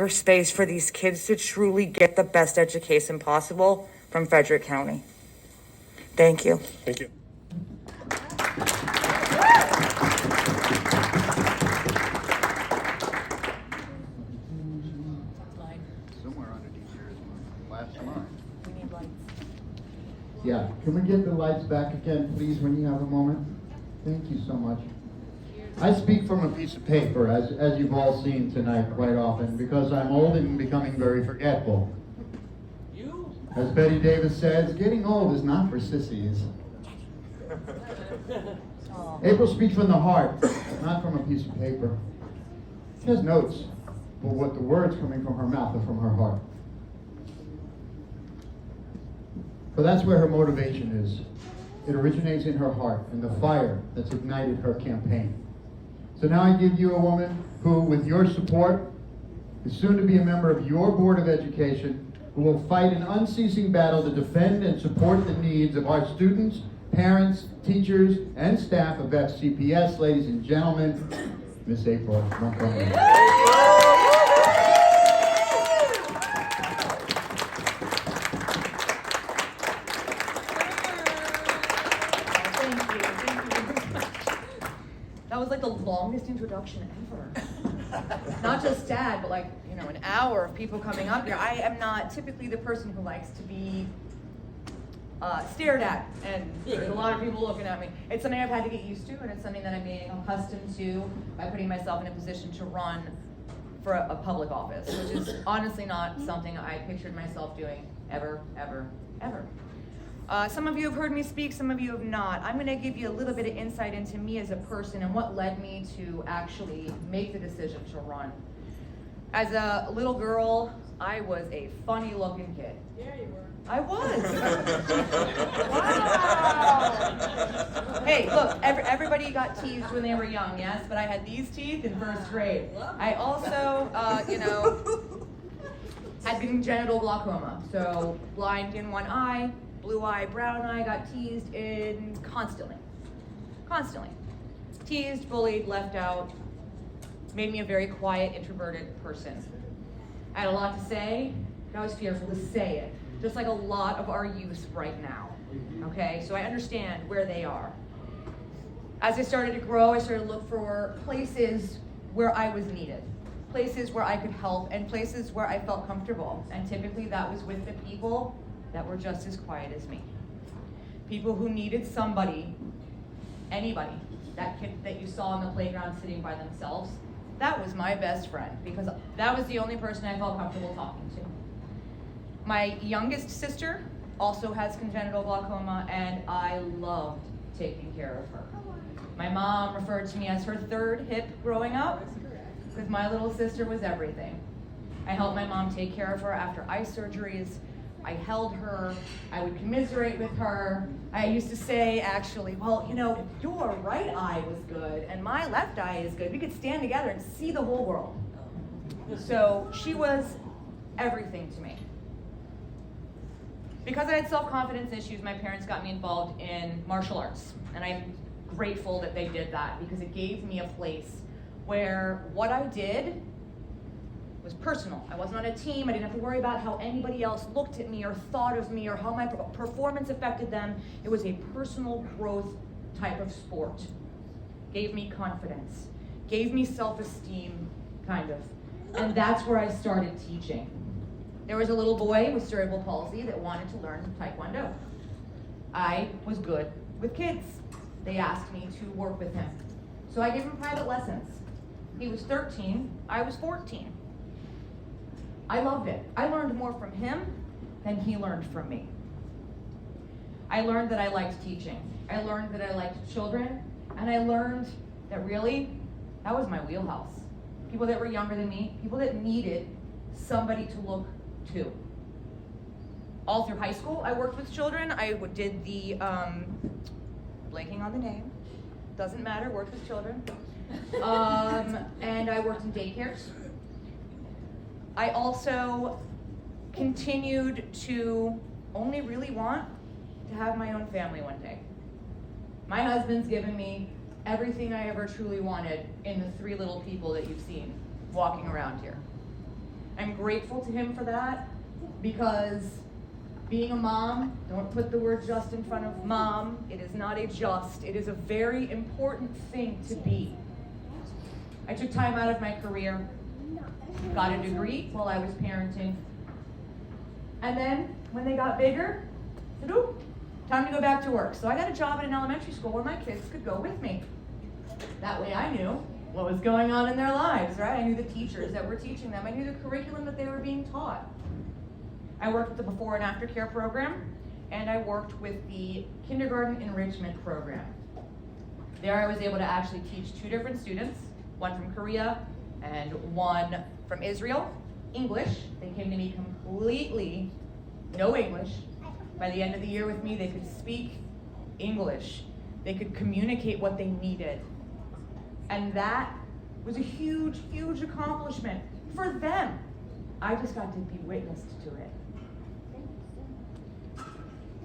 space for these kids to truly get the best education possible from Frederick County. Thank you. Thank you. Somewhere underneath here is my last line. We need lights. Yeah, can we get the lights back again, please, when you have a moment? Thank you so much. I speak from a piece of paper, as you've all seen tonight quite often, because I'm old and becoming very forgetful. As Betty Davis says, getting old is not for sissies. April speaks from the heart, not from a piece of paper. She has notes, but what the words coming from her mouth are from her heart. But that's where her motivation is. It originates in her heart and the fire that's ignited her campaign. So now I give you a woman who, with your support, is soon to be a member of your Board of Education, who will fight an unceasing battle to defend and support the needs of our students, parents, teachers, and staff of FCPS. Ladies and gentlemen, Miss April Montgomery. That was like the longest introduction ever. Not just Dad, but like, an hour of people coming up here. I am not typically the person who likes to be stared at, and there's a lot of people looking at me. It's something I've had to get used to, and it's something that I'm being accustomed to by putting myself in a position to run for a public office, which is honestly not something I pictured myself doing ever, ever, ever. Some of you have heard me speak, some of you have not. I'm going to give you a little bit of insight into me as a person and what led me to actually make the decision to run. As a little girl, I was a funny-looking kid. Yeah, you were. I was. Wow. Hey, look, everybody got teased when they were young, yes? But I had these teeth in first grade. I also, had congenital glaucoma. So blind in one eye, blue eye, brown eye, got teased in constantly. Constantly. Teased, bullied, left out. Made me a very quiet, introverted person. I had a lot to say, but I was fearful to say it. Just like a lot of our youth right now, okay? So I understand where they are. As I started to grow, I started to look for places where I was needed, places where I could help, and places where I felt comfortable. And typically that was with the people that were just as quiet as me. People who needed somebody, anybody, that kid that you saw on the playground sitting by themselves, that was my best friend, because that was the only person I felt comfortable talking to. My youngest sister also has congenital glaucoma, and I loved taking care of her. My mom referred to me as her third hip growing up, because my little sister was everything. I helped my mom take care of her after eye surgeries. I held her, I would commiserate with her. I used to say, actually, well, if your right eye was good and my left eye is good, we could stand together and see the whole world. So she was everything to me. Because I had self-confidence issues, my parents got me involved in martial arts. And I'm grateful that they did that, because it gave me a place where what I did was personal. I wasn't on a team. I didn't have to worry about how anybody else looked at me or thought of me or how my performance affected them. It was a personal growth type of sport. Gave me confidence, gave me self-esteem, kind of. And that's where I started teaching. There was a little boy with cerebral palsy that wanted to learn Taekwondo. I was good with kids. They asked me to work with him. So I gave him private lessons. He was 13, I was 14. I loved it. I learned more from him than he learned from me. I learned that I liked teaching. I learned that I liked children. And I learned that really, that was my wheelhouse. People that were younger than me, people that needed somebody to look to. All through high school, I worked with children. I did the, blanking on the name, doesn't matter, worked with children. And I worked in daycares. I also continued to only really want to have my own family one day. My husband's given me everything I ever truly wanted in the three little people that you've seen walking around here. I'm grateful to him for that, because being a mom, don't put the word just in front of mom. It is not a just. It is a very important thing to be. I took time out of my career, got a degree while I was parenting. And then when they got bigger, I said, ooh, time to go back to work. So I got a job at an elementary school where my kids could go with me. That way I knew what was going on in their lives, right? I knew the teachers that were teaching them. I knew the curriculum that they were being taught. I worked with the before and after care program, and I worked with the kindergarten enrichment program. There I was able to actually teach 2 different students, one from Korea and one from Israel, English. They came to me completely no English. By the end of the year with me, they could speak English. They could communicate what they needed. And that was a huge, huge accomplishment for them. I just got to be witness to it.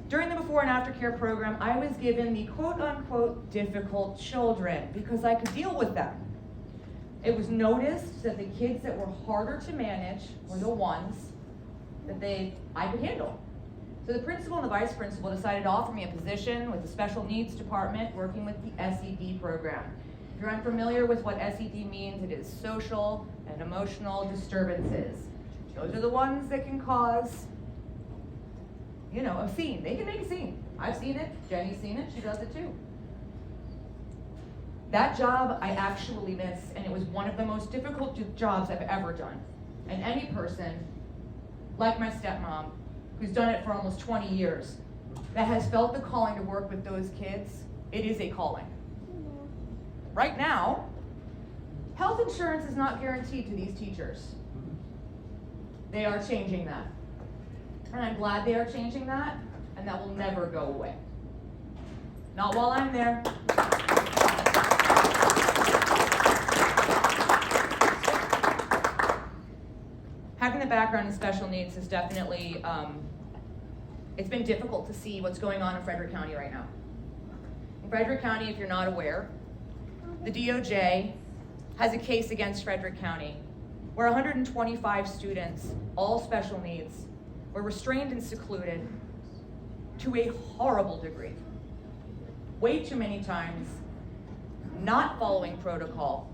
During the before and after care program, I was given the quote-unquote difficult children because I could deal with them. It was noticed that the kids that were harder to manage were the ones that I could handle. So the principal and the vice principal decided to offer me a position with the special needs department working with the SED program. If you're unfamiliar with what SED means, it is social and emotional disturbances. Those are the ones that can cause, a scene. They can make a scene. I've seen it. Jenny's seen it. She does it too. That job I actually miss, and it was one of the most difficult jobs I've ever done. And any person, like my stepmom, who's done it for almost 20 years, that has felt the calling to work with those kids, it is a calling. Right now, health insurance is not guaranteed to these teachers. They are changing that. And I'm glad they are changing that, and that will never go away. Not while I'm there. Having the background in special needs is definitely, it's been difficult to see what's going on in Frederick County right now. In Frederick County, if you're not aware, the DOJ has a case against Frederick County where 125 students, all special needs, were restrained and secluded to a horrible degree. Way too many times, not following protocol.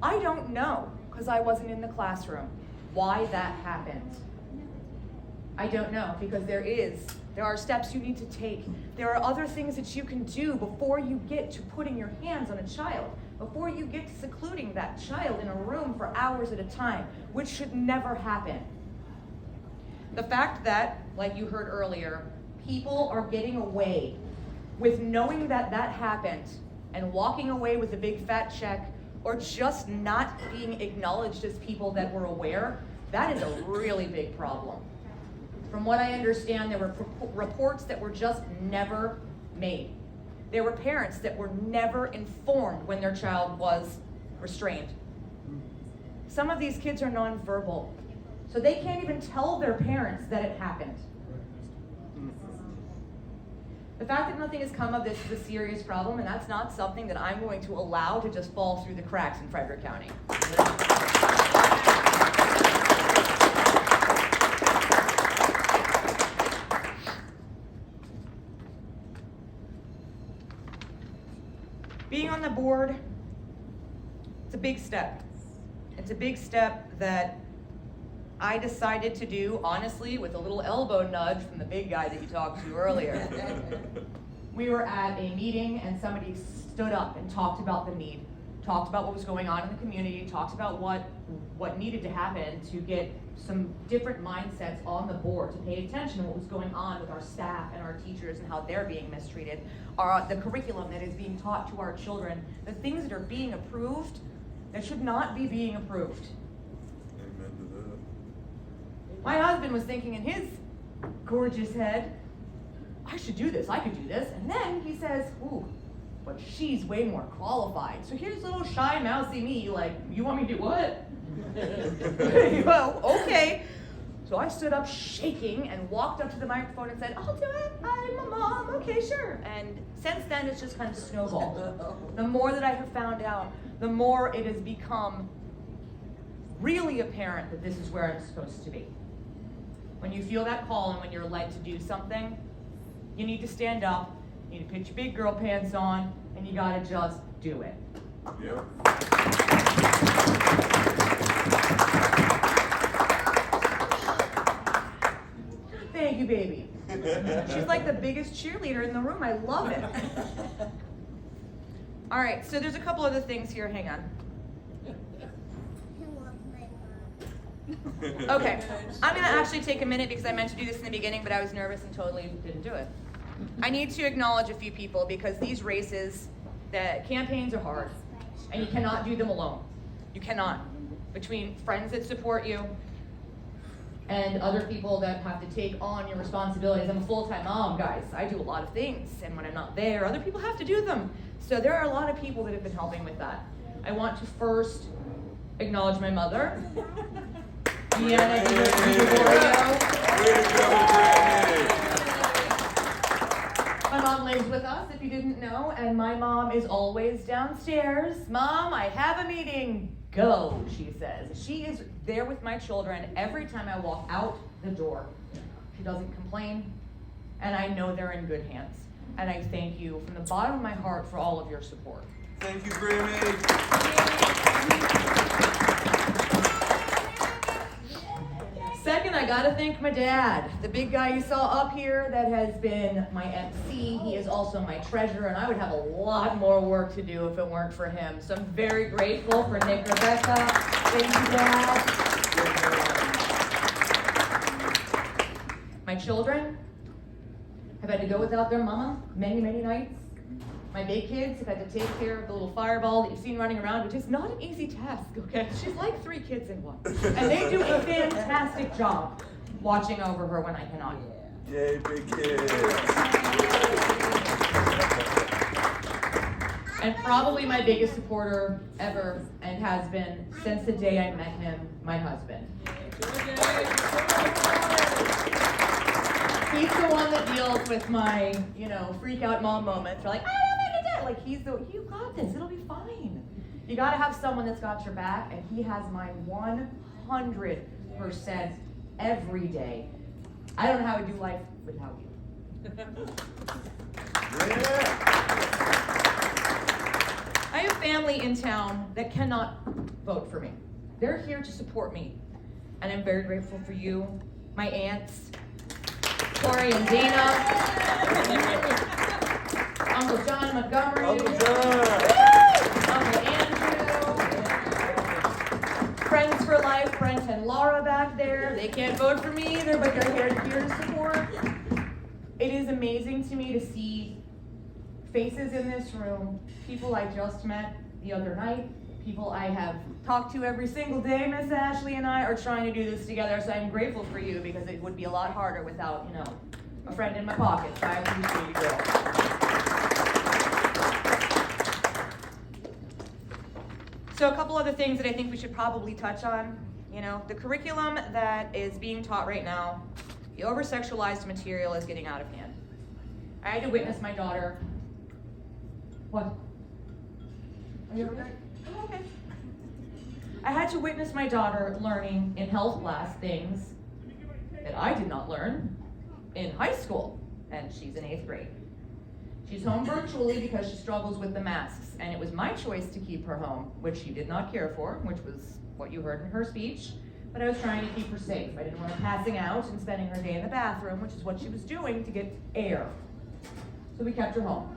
I don't know, because I wasn't in the classroom, why that happened. I don't know, because there are steps you need to take. There are other things that you can do before you get to putting your hands on a child, before you get to secluding that child in a room for hours at a time, which should never happen. The fact that, like you heard earlier, people are getting away with knowing that that happened and walking away with a big fat check, or just not being acknowledged as people that were aware, that is a really big problem. From what I understand, there were reports that were just never made. There were parents that were never informed when their child was restrained. Some of these kids are nonverbal, so they can't even tell their parents that it happened. The fact that nothing has come of this is a serious problem, and that's not something that I'm going to allow to just fall through the cracks in Frederick County. Being on the board, it's a big step. It's a big step that I decided to do, honestly, with a little elbow nudge from the big guy that you talked to earlier. We were at a meeting and somebody stood up and talked about the need, talked about what was going on in the community, talked about what needed to happen to get some different mindsets on the board, to pay attention to what was going on with our staff and our teachers and how they're being mistreated, the curriculum that is being taught to our children, the things that are being approved that should not be being approved. Amen to that. My husband was thinking in his gorgeous head, I should do this, I could do this. And then he says, ooh, but she's way more qualified. So here's little shy, mousy me, like, you want me to do what? Well, okay. So I stood up shaking and walked up to the microphone and said, I'll do it, I'm a mom, okay, sure. And since then, it's just kind of snowballed. The more that I have found out, the more it has become really apparent that this is where I'm supposed to be. When you feel that call and when you're led to do something, you need to stand up, you need to put your big girl pants on, and you gotta just do it. Yep. Thank you, baby. She's like the biggest cheerleader in the room. I love it. All right, so there's a couple other things here. Hang on. Okay, I'm gonna actually take a minute because I meant to do this in the beginning, but I was nervous and totally didn't do it. I need to acknowledge a few people because these races, the campaigns are hard, and you cannot do them alone. You cannot. Between friends that support you and other people that have to take on your responsibilities. I'm a full-time mom, guys. I do a lot of things, and when I'm not there, other people have to do them. So there are a lot of people that have been helping with that. I want to first acknowledge my mother. Deanna DiGregorio. My mom lives with us, if you didn't know, and my mom is always downstairs. Mom, I have a meeting. Go, she says. She is there with my children every time I walk out the door. She doesn't complain, and I know they're in good hands. And I thank you from the bottom of my heart for all of your support. Thank you, Grammy. Second, I gotta thank my dad, the big guy you saw up here that has been my MC. He is also my treasurer, and I would have a lot more work to do if it weren't for him. So I'm very grateful for Nick Rebecca. Thank you, Dad. My children have had to go without their mama many, many nights. My big kids have had to take care of the little fireball that you've seen running around, which is not an easy task, okay? She's like 3 kids in one. And they do a fantastic job watching over her when I cannot. Yay, big kids. And probably my biggest supporter ever, and has been since the day I met him, my husband. He's the one that deals with my, freak out mom moments. We're like, like you got this, it'll be fine. You gotta have someone that's got your back, and he has mine 100% every day. I don't know how I do life without you. Yeah. I have family in town that cannot vote for me. They're here to support me, and I'm very grateful for you, my aunts, Corey and Dana, Uncle John Montgomery, Uncle John. Uncle Andrew, Friends for Life, Brent and Laura back there. They can't vote for me either, but they're here to support. It is amazing to me to see faces in this room, people I just met the other night, people I have talked to every single day. Miss Ashley and I are trying to do this together, so I'm grateful for you because it would be a lot harder without, a friend in my pocket. So I appreciate you, girl. So a couple other things that I think we should probably touch on. The curriculum that is being taught right now, the over-sexualized material is getting out of hand. I had to witness my daughter. What? Are you okay? I'm okay. I had to witness my daughter learning in health class things that I did not learn in high school, and she's in 8th grade. She's home virtually because she struggles with the masks, and it was my choice to keep her home, which she did not care for, which was what you heard in her speech, but I was trying to keep her safe. I didn't want her passing out and spending her day in the bathroom, which is what she was doing to get air. So we kept her home.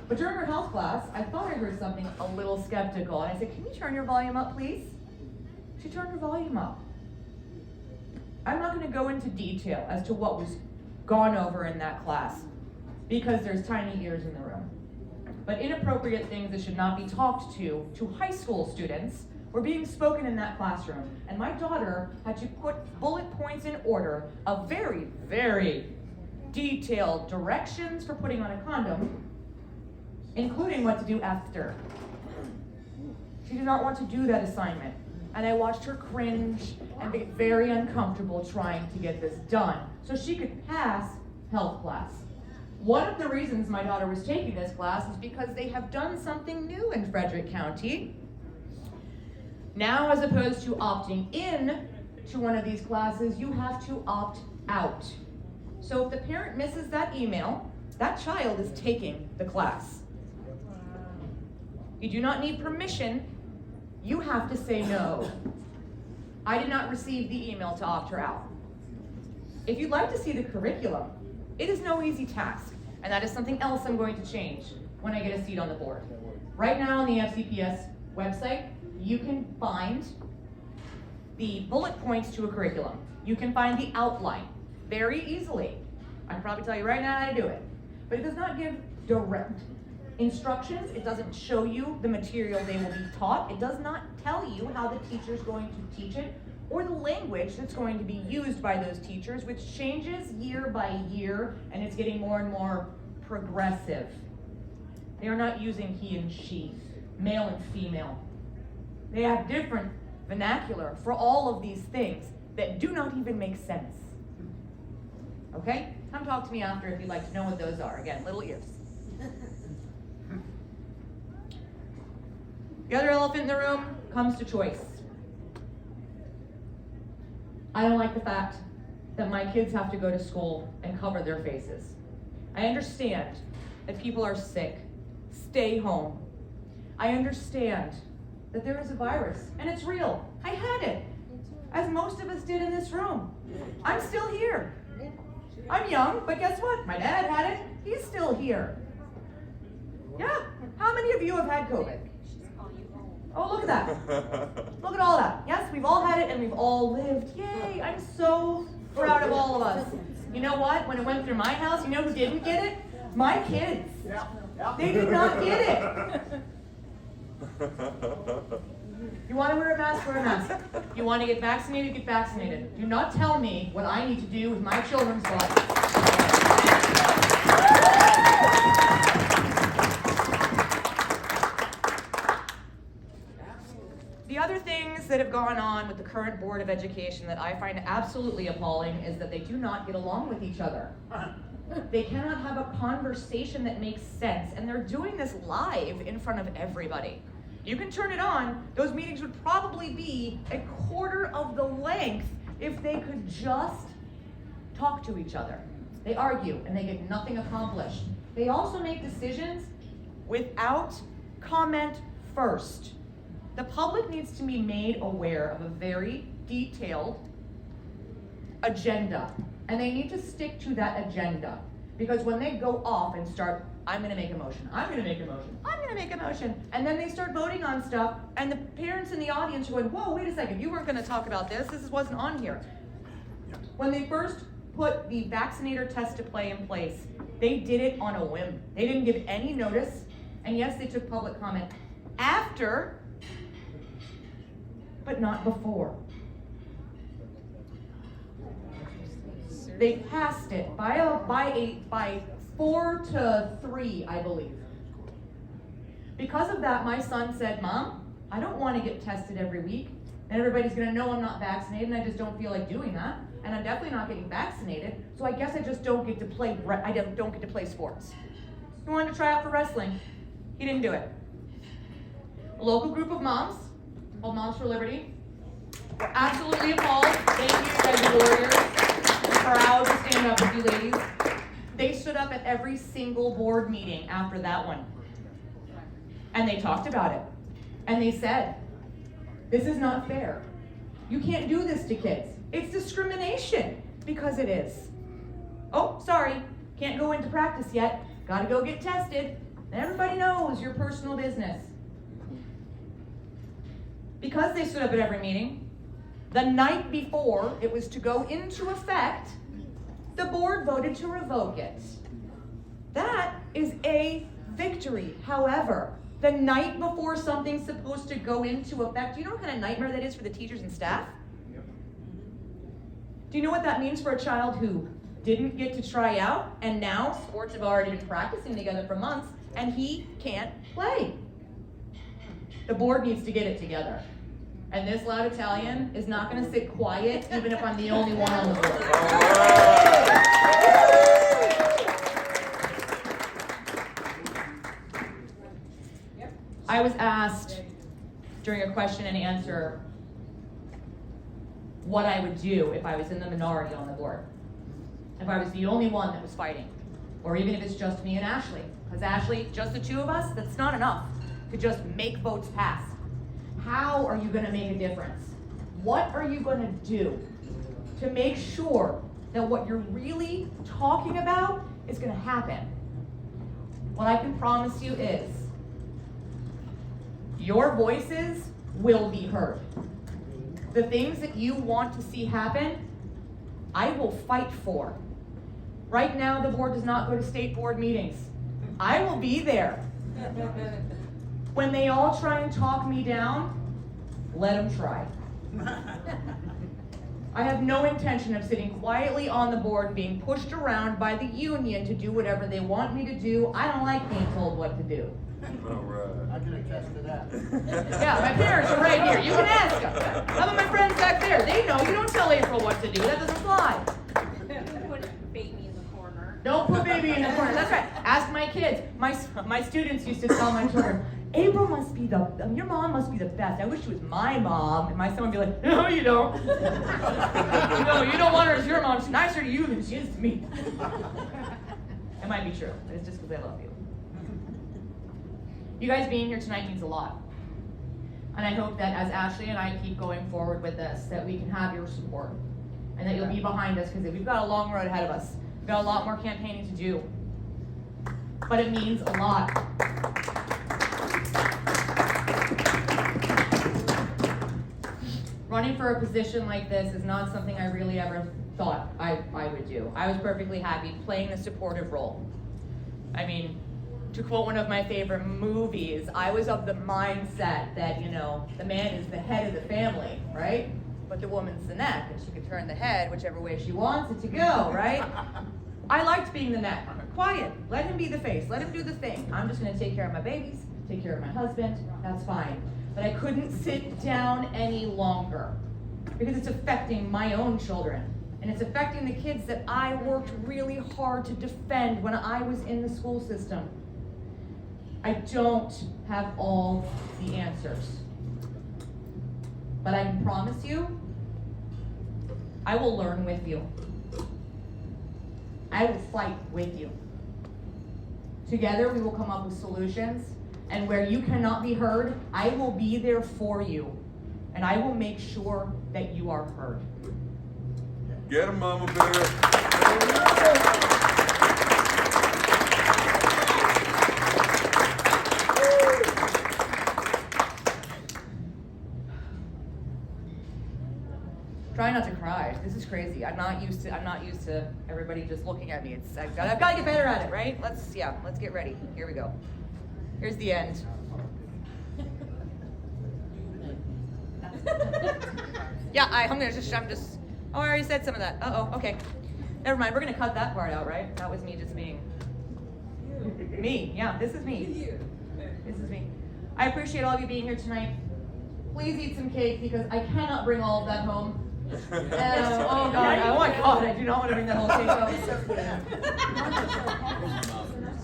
But during her health class, I thought I heard something a little skeptical, and I said, "Can you turn your volume up, please?" She turned her volume up. I'm not going to go into detail as to what was gone over in that class, because there's tiny ears in the room. But inappropriate things that should not be talked to high school students were being spoken in that classroom. And my daughter had to put bullet points in order of very, very detailed directions for putting on a condom, including what to do after. She did not want to do that assignment. And I watched her cringe and get very uncomfortable trying to get this done so she could pass health class. One of the reasons my daughter was taking this class is because they have done something new in Frederick County. Now, as opposed to opting in to one of these classes, you have to opt out. So if the parent misses that email, that child is taking the class. You do not need permission. You have to say no. I did not receive the email to opt her out. If you'd like to see the curriculum, it is no easy task, and that is something else I'm going to change when I get a seat on the board. Right now on the FCPS website, you can find the bullet points to a curriculum. You can find the outline very easily. I can probably tell you right now how to do it. But it does not give direct instructions. It doesn't show you the material they will be taught. It does not tell you how the teacher is going to teach it or the language that's going to be used by those teachers, which changes year by year, and it's getting more and more progressive. They are not using he and she, male and female. They have different vernacular for all of these things that do not even make sense. Okay? Come talk to me after if you'd like to know what those are. Again, little ears. The other elephant in the room comes to choice. I don't like the fact that my kids have to go to school and cover their faces. I understand that people are sick. Stay home. I understand that there is a virus, and it's real. I had it, as most of us did in this room. I'm still here. I'm young, but guess what? My dad had it. He's still here. Yeah. How many of you have had COVID? Oh, look at that. Look at all that. Yes, we've all had it and we've all lived. Yay, I'm so proud of all of us. You know what? When it went through my house, you know who didn't get it? My kids. They did not get it. You want to wear a mask, wear a mask. You want to get vaccinated, get vaccinated. Do not tell me what I need to do with my children's lives. The other things that have gone on with the current Board of Education that I find absolutely appalling is that they do not get along with each other. They cannot have a conversation that makes sense, and they're doing this live in front of everybody. You can turn it on. Those meetings would probably be a quarter of the length if they could just talk to each other. They argue and they get nothing accomplished. They also make decisions without comment first. The public needs to be made aware of a very detailed agenda, and they need to stick to that agenda. Because when they go off and start, I'm gonna make a motion, I'm gonna make a motion, I'm gonna make a motion, and then they start voting on stuff, and the parents in the audience are going, whoa, wait a second, you weren't gonna talk about this wasn't on here. When they first put the vaccinator test to play in place, they did it on a whim. They didn't give any notice, and yes, they took public comment after, but not before. They passed it by 4-3, I believe. Because of that, my son said, Mom, I don't want to get tested every week, and everybody's going to know I'm not vaccinated, and I just don't feel like doing that, and I'm definitely not getting vaccinated, so I guess I just don't get to play. I don't get to play sports. He wanted to try out for wrestling. He didn't do it. A local group of moms, called Moms for Liberty, were absolutely appalled. Thank you, guys, are warriors. I'm proud to stand up with you ladies. They stood up at every single board meeting after that one. And they talked about it. And they said, this is not fair. You can't do this to kids. It's discrimination, because it is. Oh, sorry, can't go into practice yet. Gotta go get tested. And everybody knows your personal business. Because they stood up at every meeting, the night before it was to go into effect, the board voted to revoke it. That is a victory. However, the night before something's supposed to go into effect, do you know what kind of nightmare that is for the teachers and staff? Do you know what that means for a child who didn't get to try out, and now sports have already been practicing together for months, and he can't play? The board needs to get it together. And this loud Italian is not going to sit quiet, even if I'm the only one on the board. I was asked during a question and answer what I would do if I was in the minority on the board. If I was the only one that was fighting. Or even if it's just me and Ashley. Because Ashley, just the two of us, that's not enough to just make votes pass. How are you gonna make a difference? What are you gonna do to make sure that what you're really talking about is gonna happen? What I can promise you is, your voices will be heard. The things that you want to see happen, I will fight for. Right now, the board does not go to state board meetings. I will be there. When they all try and talk me down, let them try. I have no intention of sitting quietly on the board and being pushed around by the union to do whatever they want me to do. I don't like being told what to do. All right. I can attest to that. Yeah, my parents are right here. You can ask them. How about my friends back there? They know you don't tell April what to do. That doesn't fly. Put baby in the corner. Don't put baby in the corner. That's right. Ask my kids. My students used to tell my children, April must be your mom must be the best. I wish she was my mom. And my son would be like, no, you don't. No, you don't want her as your mom. She's nicer to you than she is to me. It might be true, but it's just because I love you. You guys being here tonight means a lot. And I hope that as Ashley and I keep going forward with this, that we can have your support. And that you'll be behind us, because we've got a long road ahead of us. We've got a lot more campaigning to do. But it means a lot. Running for a position like this is not something I really ever thought I would do. I was perfectly happy playing the supportive role. I mean, to quote one of my favorite movies, I was of the mindset that, the man is the head of the family, right? But the woman's the neck, and she can turn the head whichever way she wants it to go, right? I liked being the neck. Quiet. Let him be the face. Let him do the thing. I'm just going to take care of my babies, take care of my husband. That's fine. But I couldn't sit down any longer because it's affecting my own children. And it's affecting the kids that I worked really hard to defend when I was in the school system. I don't have all the answers. But I can promise you, I will learn with you. I will fight with you. Together we will come up with solutions, and where you cannot be heard, I will be there for you, and I will make sure that you are heard. Get him, Mama Bear. Try not to cry. This is crazy. I'm not used to everybody just looking at me. I've got to get better at it, right? Let's get ready. Here we go. Here's the end. Yeah, I'm just. Oh, I already said some of that. Okay. Never mind. We're gonna cut that part out, right? That was me just being me. Yeah, this is me. This is me. I appreciate all of you being here tonight. Please eat some cake because I cannot bring all of that home. Oh God! Oh my God! I do not want to bring that whole cake home.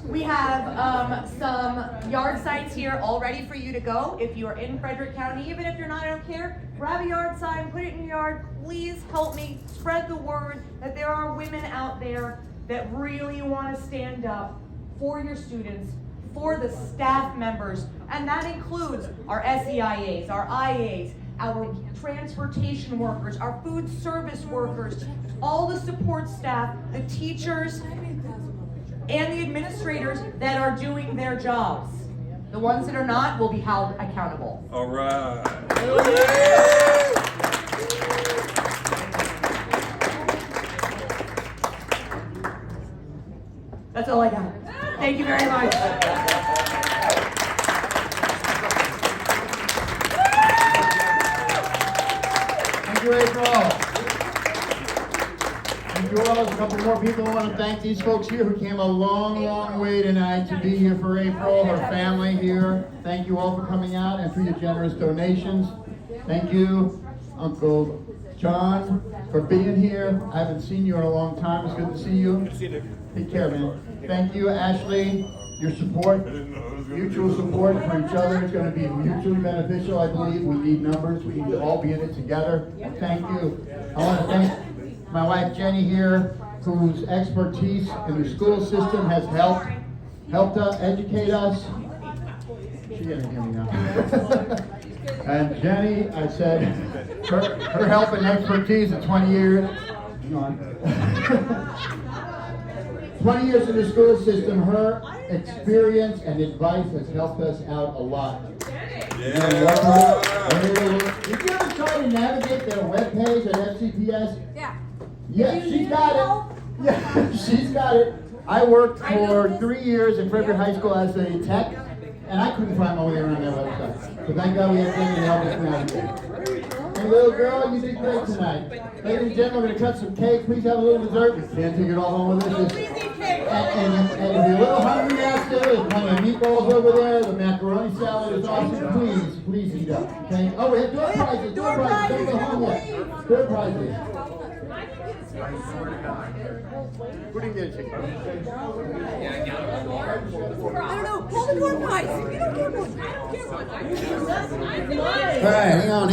We have some yard signs here all ready for you to go. If you are in Frederick County, even if you're not, I don't care. Grab a yard sign, put it in your yard. Please help me spread the word that there are women out there that really want to stand up for your students, for the staff members, and that includes our SEIAs, our IAs, our transportation workers, our food service workers, all the support staff, the teachers, and the administrators that are doing their jobs. The ones that are not will be held accountable. All right. That's all I got. Thank you very much. Thank you, April. Thank you all. There's a couple more people. I want to thank these folks here who came a long way tonight to be here for April, her family here. Thank you all for coming out and for your generous donations. Thank you, Uncle John, for being here. I haven't seen you in a long time. It's good to see you. Take care, man. Thank you, Ashley. Your support, mutual support for each other is going to be mutually beneficial, I believe. We need numbers. We need to all be in it together. Thank you. I want to thank my wife Jenny here, whose expertise in the school system has helped us educate us. She's gonna hear me now. And Jenny, I said, her help and expertise in 20 years. Hang on. 20 years in the school system, her experience and advice has helped us out a lot. Yeah. Did you ever try to navigate their webpage at FCPS? Yeah. Yeah, she's got it. Yeah, she's got it. I worked for 3 years at Frederick High School as a tech, and I couldn't find my way around that website. So thank God we have Jenny to help us navigate. Hey, little girl, you did great tonight. Ladies and gentlemen, we're going to cut some cake. Please have a little dessert. We can't take it all home with us. And if you're a little hungry out there, there's plenty of meatballs over there. The macaroni salad is awesome. Please eat up. Okay? Oh, we have door prizes. Door prizes. Don't go home yet. Door prizes. Who didn't get a ticket? I don't know. Pull the door prize. If you don't get one, I don't get one. All right, hang on.